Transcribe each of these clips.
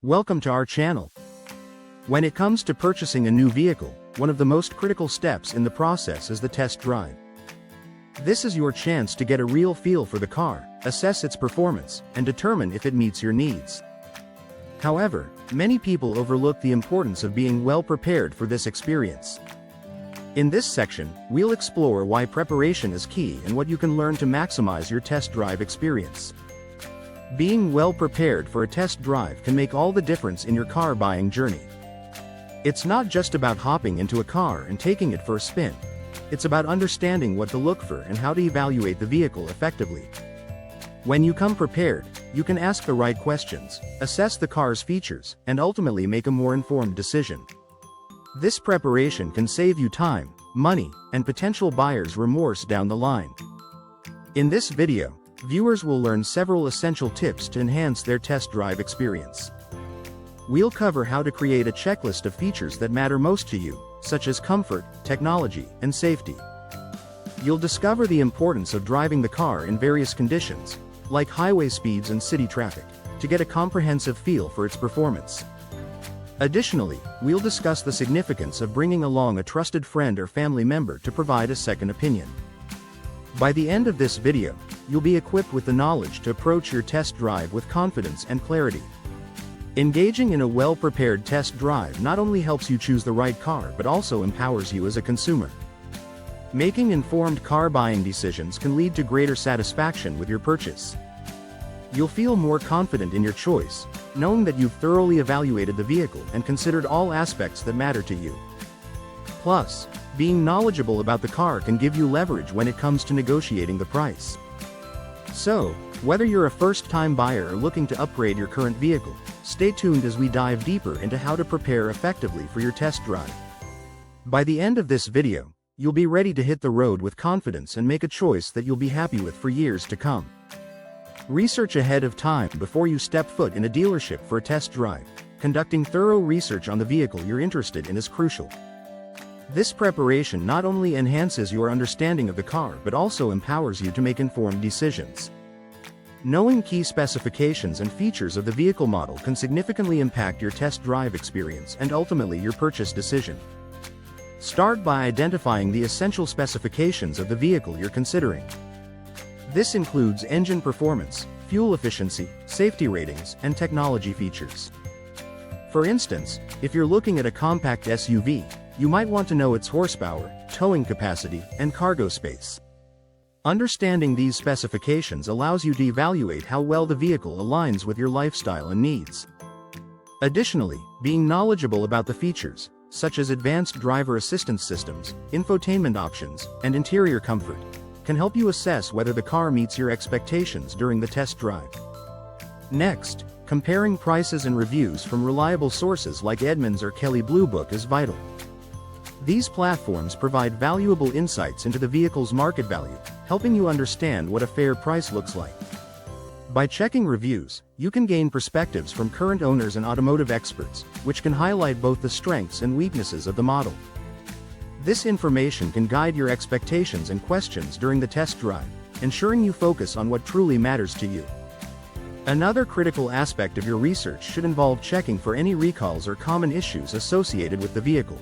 Welcome to our channel. When it comes to purchasing a new vehicle, one of the most critical steps in the process is the test drive. This is your chance to get a real feel for the car, assess its performance, and determine if it meets your needs. However, many people overlook the importance of being well prepared for this experience. In this section, we'll explore why preparation is key and what you can learn to maximize your test drive experience. Being well prepared for a test drive can make all the difference in your car buying journey. It's not just about hopping into a car and taking it for a spin. It's about understanding what to look for and how to evaluate the vehicle effectively. When you come prepared, you can ask the right questions, assess the car's features, and ultimately make a more informed decision. This preparation can save you time, money, and potential buyer's remorse down the line. In this video, viewers will learn several essential tips to enhance their test drive experience. We'll cover how to create a checklist of features that matter most to you, such as comfort, technology, and safety. You'll discover the importance of driving the car in various conditions, like highway speeds and city traffic, to get a comprehensive feel for its performance. Additionally, we'll discuss the significance of bringing along a trusted friend or family member to provide a second opinion. By the end of this video, you'll be equipped with the knowledge to approach your test drive with confidence and clarity. Engaging in a well-prepared test drive not only helps you choose the right car but also empowers you as a consumer. Making informed car buying decisions can lead to greater satisfaction with your purchase. You'll feel more confident in your choice, knowing that you've thoroughly evaluated the vehicle and considered all aspects that matter to you. Plus, being knowledgeable about the car can give you leverage when it comes to negotiating the price. So, whether you're a first-time buyer or looking to upgrade your current vehicle, stay tuned as we dive deeper into how to prepare effectively for your test drive. By the end of this video, you'll be ready to hit the road with confidence and make a choice that you'll be happy with for years to come. Research ahead of time before you step foot in a dealership for a test drive. Conducting thorough research on the vehicle you're interested in is crucial. This preparation not only enhances your understanding of the car but also empowers you to make informed decisions. Knowing key specifications and features of the vehicle model can significantly impact your test drive experience and ultimately your purchase decision. Start by identifying the essential specifications of the vehicle you're considering. This includes engine performance, fuel efficiency, safety ratings, and technology features. For instance, if you're looking at a compact SUV, you might want to know its horsepower, towing capacity, and cargo space. Understanding these specifications allows you to evaluate how well the vehicle aligns with your lifestyle and needs. Additionally, being knowledgeable about the features, such as advanced driver assistance systems, infotainment options, and interior comfort, can help you assess whether the car meets your expectations during the test drive. Next, comparing prices and reviews from reliable sources like Edmunds or Kelley Blue Book is vital. These platforms provide valuable insights into the vehicle's market value, helping you understand what a fair price looks like. By checking reviews, you can gain perspectives from current owners and automotive experts, which can highlight both the strengths and weaknesses of the model. This information can guide your expectations and questions during the test drive, ensuring you focus on what truly matters to you. Another critical aspect of your research should involve checking for any recalls or common issues associated with the vehicle.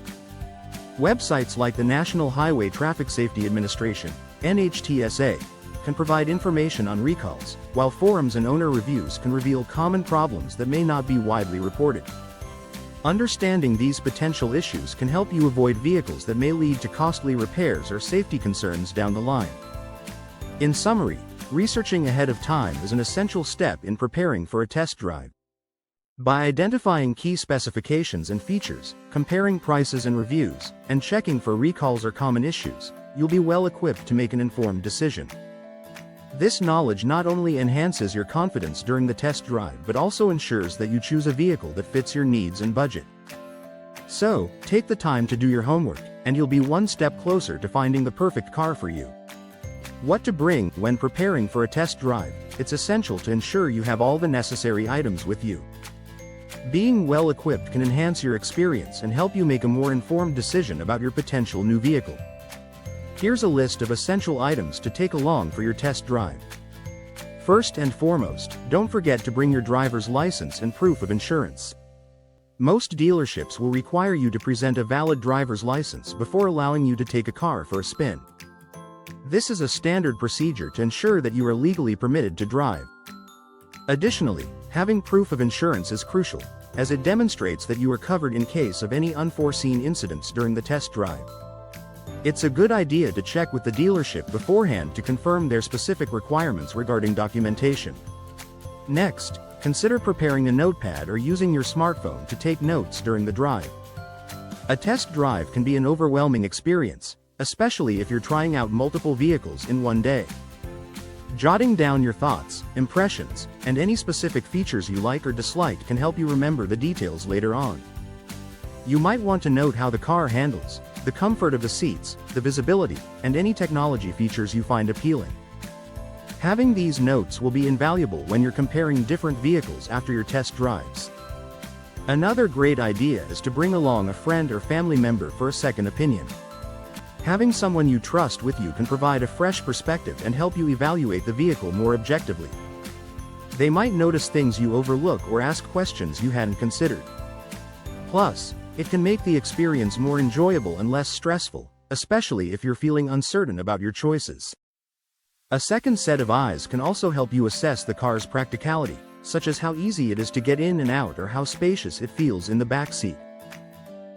Websites like the National Highway Traffic Safety Administration, NHTSA, can provide information on recalls, while forums and owner reviews can reveal common problems that may not be widely reported. Understanding these potential issues can help you avoid vehicles that may lead to costly repairs or safety concerns down the line. In summary, researching ahead of time is an essential step in preparing for a test drive. By identifying key specifications and features, comparing prices and reviews, and checking for recalls or common issues, you'll be well equipped to make an informed decision. This knowledge not only enhances your confidence during the test drive but also ensures that you choose a vehicle that fits your needs and budget. So, take the time to do your homework, and you'll be one step closer to finding the perfect car for you. What to bring when preparing for a test drive? It's essential to ensure you have all the necessary items with you. Being well equipped can enhance your experience and help you make a more informed decision about your potential new vehicle. Here's a list of essential items to take along for your test drive. First and foremost, don't forget to bring your driver's license and proof of insurance. Most dealerships will require you to present a valid driver's license before allowing you to take a car for a spin. This is a standard procedure to ensure that you are legally permitted to drive. Additionally, having proof of insurance is crucial, as it demonstrates that you are covered in case of any unforeseen incidents during the test drive. It's a good idea to check with the dealership beforehand to confirm their specific requirements regarding documentation. Next, consider preparing a notepad or using your smartphone to take notes during the drive. A test drive can be an overwhelming experience, especially if you're trying out multiple vehicles in one day. Jotting down your thoughts, impressions, and any specific features you like or dislike can help you remember the details later on. You might want to note how the car handles, the comfort of the seats, the visibility, and any technology features you find appealing. Having these notes will be invaluable when you're comparing different vehicles after your test drives. Another great idea is to bring along a friend or family member for a second opinion. Having someone you trust with you can provide a fresh perspective and help you evaluate the vehicle more objectively. They might notice things you overlook or ask questions you hadn't considered. Plus, it can make the experience more enjoyable and less stressful, especially if you're feeling uncertain about your choices. A second set of eyes can also help you assess the car's practicality, such as how easy it is to get in and out or how spacious it feels in the back seat.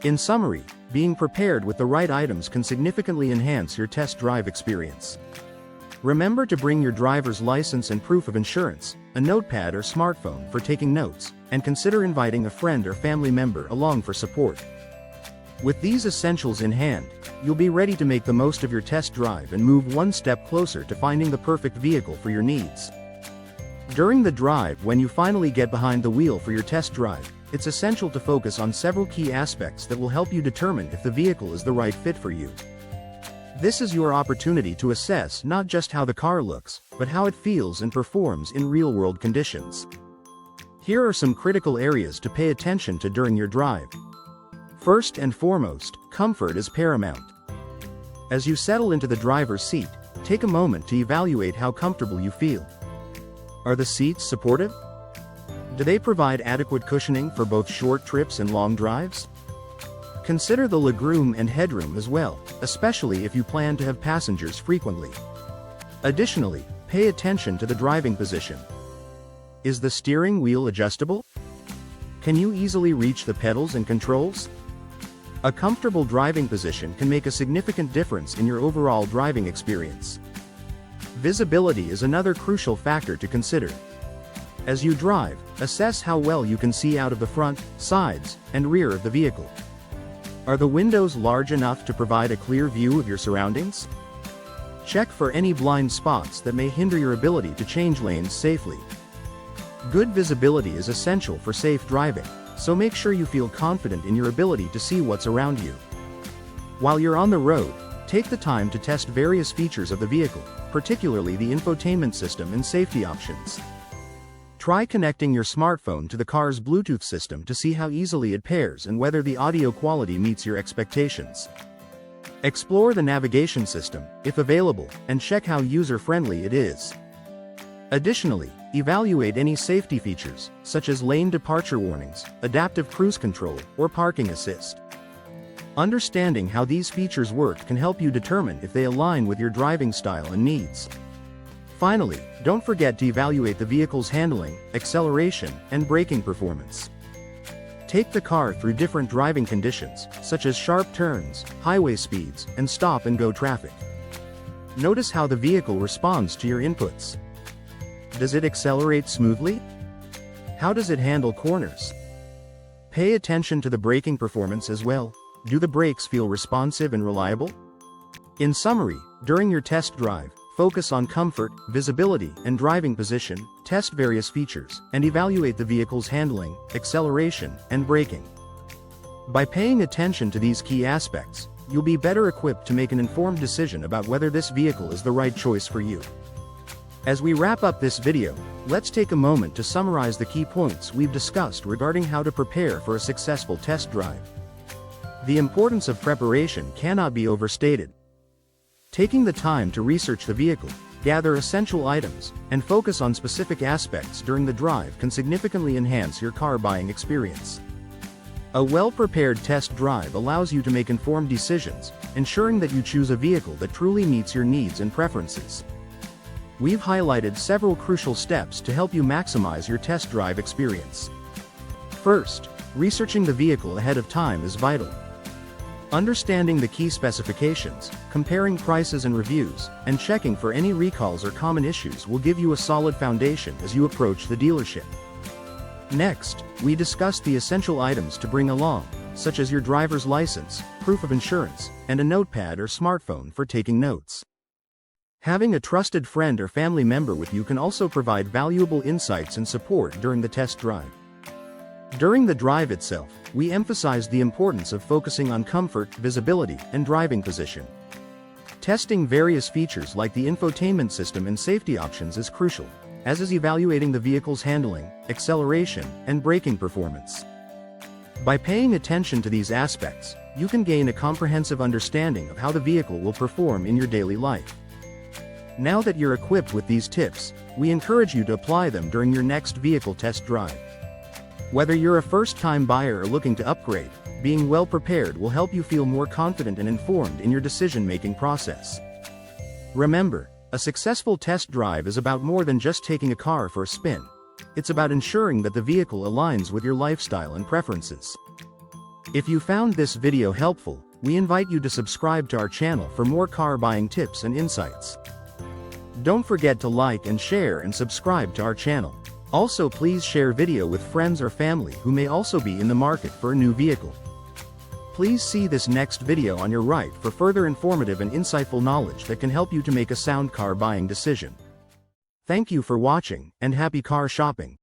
In summary, being prepared with the right items can significantly enhance your test drive experience. Remember to bring your driver's license and proof of insurance, a notepad or smartphone for taking notes, and consider inviting a friend or family member along for support. With these essentials in hand, you'll be ready to make the most of your test drive and move one step closer to finding the perfect vehicle for your needs. During the drive, when you finally get behind the wheel for your test drive, it's essential to focus on several key aspects that will help you determine if the vehicle is the right fit for you. This is your opportunity to assess not just how the car looks, but how it feels and performs in real-world conditions. Here are some critical areas to pay attention to during your drive. First and foremost, comfort is paramount. As you settle into the driver's seat, take a moment to evaluate how comfortable you feel. Are the seats supportive? Do they provide adequate cushioning for both short trips and long drives? Consider the legroom and headroom as well, especially if you plan to have passengers frequently. Additionally, pay attention to the driving position. Is the steering wheel adjustable? Can you easily reach the pedals and controls? A comfortable driving position can make a significant difference in your overall driving experience. Visibility is another crucial factor to consider. As you drive, assess how well you can see out of the front, sides, and rear of the vehicle. Are the windows large enough to provide a clear view of your surroundings? Check for any blind spots that may hinder your ability to change lanes safely. Good visibility is essential for safe driving, so make sure you feel confident in your ability to see what's around you. While you're on the road, take the time to test various features of the vehicle, particularly the infotainment system and safety options. Try connecting your smartphone to the car's Bluetooth system to see how easily it pairs and whether the audio quality meets your expectations. Explore the navigation system, if available, and check how user-friendly it is. Additionally, evaluate any safety features, such as lane departure warnings, adaptive cruise control, or parking assist. Understanding how these features work can help you determine if they align with your driving style and needs. Finally, don't forget to evaluate the vehicle's handling, acceleration, and braking performance. Take the car through different driving conditions, such as sharp turns, highway speeds, and stop-and-go traffic. Notice how the vehicle responds to your inputs. Does it accelerate smoothly? How does it handle corners? Pay attention to the braking performance as well. Do the brakes feel responsive and reliable? In summary, during your test drive, focus on comfort, visibility, and driving position, test various features, and evaluate the vehicle's handling, acceleration, and braking. By paying attention to these key aspects, you'll be better equipped to make an informed decision about whether this vehicle is the right choice for you. As we wrap up this video, let's take a moment to summarize the key points we've discussed regarding how to prepare for a successful test drive. The importance of preparation cannot be overstated. Taking the time to research the vehicle, gather essential items, and focus on specific aspects during the drive can significantly enhance your car buying experience. A well-prepared test drive allows you to make informed decisions, ensuring that you choose a vehicle that truly meets your needs and preferences. We've highlighted several crucial steps to help you maximize your test drive experience. First, researching the vehicle ahead of time is vital. Understanding the key specifications, comparing prices and reviews, and checking for any recalls or common issues will give you a solid foundation as you approach the dealership. Next, we discuss the essential items to bring along, such as your driver's license, proof of insurance, and a notepad or smartphone for taking notes. Having a trusted friend or family member with you can also provide valuable insights and support during the test drive. During the drive itself, we emphasize the importance of focusing on comfort, visibility, and driving position. Testing various features like the infotainment system and safety options is crucial, as is evaluating the vehicle's handling, acceleration, and braking performance. By paying attention to these aspects, you can gain a comprehensive understanding of how the vehicle will perform in your daily life. Now that you're equipped with these tips, we encourage you to apply them during your next vehicle test drive. Whether you're a first-time buyer or looking to upgrade, being well prepared will help you feel more confident and informed in your decision-making process. Remember, a successful test drive is about more than just taking a car for a spin. It's about ensuring that the vehicle aligns with your lifestyle and preferences. If you found this video helpful, we invite you to subscribe to our channel for more car buying tips and insights. Don't forget to like and share and subscribe to our channel. Also, please share video with friends or family who may also be in the market for a new vehicle. Please see this next video on your right for further informative and insightful knowledge that can help you to make a sound car buying decision. Thank you for watching, and happy car shopping.